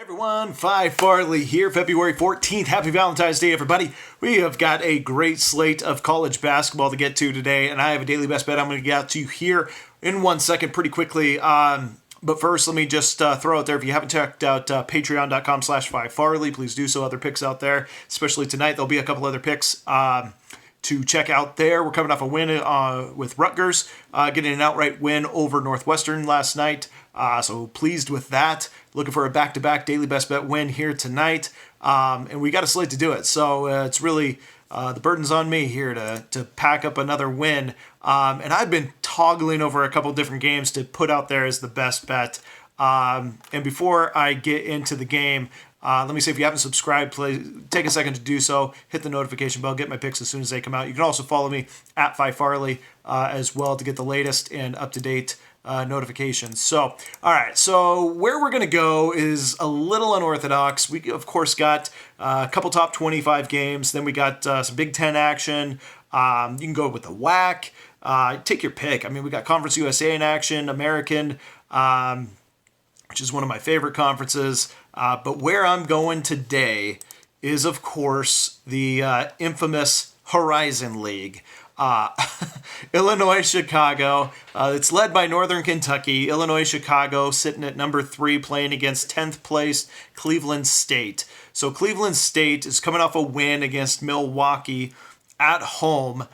Everyone, Phi Farley here, February 14th. Happy Valentine's Day, everybody. We have got a great slate of college basketball to get to today, and I have a daily best bet I'm going to get out to you here in 1 second pretty quickly. But first, let me just throw out there, if you haven't checked out patreon.com/Phi Farley, please do so. Other picks out there, especially tonight. There'll be a couple other picks to check out there. We're coming off a win with Rutgers, getting an outright win over Northwestern last night. So pleased with that. Looking for a back-to-back daily best bet win here tonight. And we got a slate to do it. So it's really the burden's on me here to pack up another win. And I've been toggling over a couple different games to put out there as the best bet. And before I get into the game, let me say, if you haven't subscribed, please take a second to do so. Hit the notification bell. Get my picks as soon as they come out. You can also follow me at Phi Farley as well to get the latest and up-to-date notifications. So, all right. So where we're going to go is a little unorthodox. We, of course, got a couple top 25 games. Then we got some Big Ten action. You can go with the WAC. Take your pick. I mean, we got Conference USA in action, American, which is one of my favorite conferences. But where I'm going today is, of course, the infamous Horizon League. Illinois, Chicago. It's led by Northern Kentucky. Illinois, Chicago sitting at number 3, playing against 10th place Cleveland State. So Cleveland State is coming off a win against Milwaukee at home,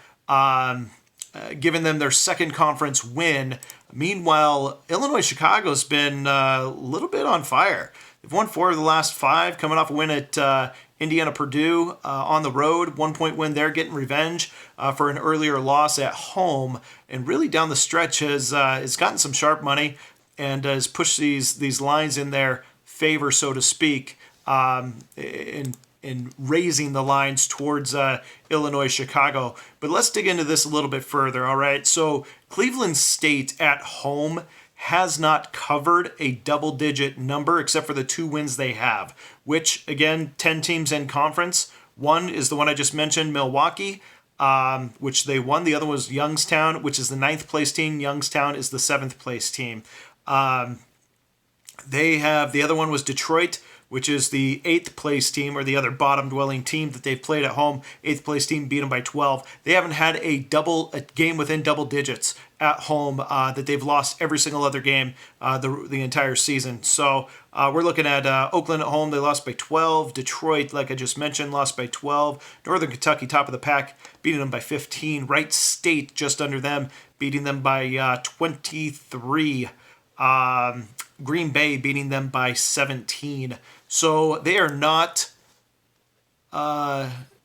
giving them their second conference win. Meanwhile, Illinois, Chicago's been a little bit on fire. They've won 4 of the last 5, coming off a win at Indiana, Purdue on the road. 1-point win there, getting revenge for an earlier loss at home. And really down the stretch has gotten some sharp money and has pushed these lines in their favor, so to speak, in raising the lines towards Illinois, Chicago. But let's dig into this a little bit further, all right? So Cleveland State at home has not covered a double-digit number except for the 2 wins they have, which, again, 10 teams in conference. One is the one I just mentioned, Milwaukee, which they won. The other was Youngstown, which is the 9th place team. Youngstown is the 7th place team. The other one was Detroit, which is the 8th place team, or the other bottom-dwelling team that they've played at home. 8th place team beat them by 12. They haven't had a game within double digits at home that they've lost every single other game the entire season. So we're looking at Oakland at home. They lost by 12. Detroit, like I just mentioned, lost by 12. Northern Kentucky, top of the pack, beating them by 15. Wright State, just under them, beating them by 23. Green Bay beating them by 17. So they are not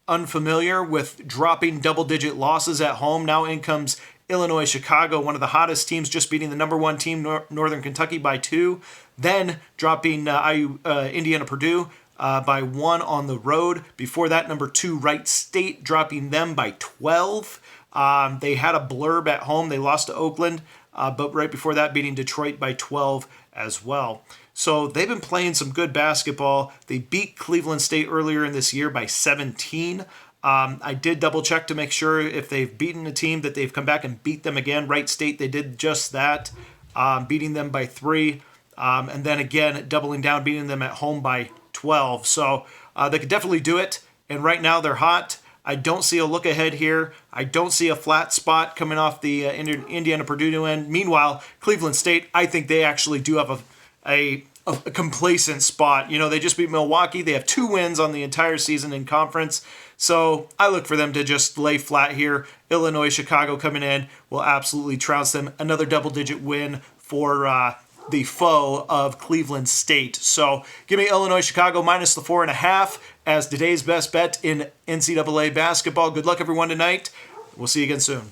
unfamiliar with dropping double-digit losses at home. Now in comes Illinois, Chicago, one of the hottest teams, just beating the number 1 team, Northern Kentucky, by 2. Then dropping Indiana, Purdue by 1 on the road. Before that, number 2, Wright State, dropping them by 12. They had a blurb at home. They lost to Oakland, but right before that, beating Detroit by 12 as well. So they've been playing some good basketball. They beat Cleveland State earlier in this year by 17. I did double check to make sure if they've beaten a team that they've come back and beat them again. Wright State, they did just that, beating them by 3. And then again, doubling down, beating them at home by 12. So they could definitely do it. And right now they're hot. I don't see a look ahead here. I don't see a flat spot coming off the Indiana-Purdue end. Meanwhile, Cleveland State, I think they actually do have a complacent spot. You know, they just beat Milwaukee. They have 2 wins on the entire season in conference. So I look for them to just lay flat here. Illinois, Chicago coming in will absolutely trounce them. Another double-digit win for the foe of Cleveland State. So give me Illinois, Chicago minus the 4.5 as today's best bet in NCAA basketball. Good luck, everyone, tonight. We'll see you again soon.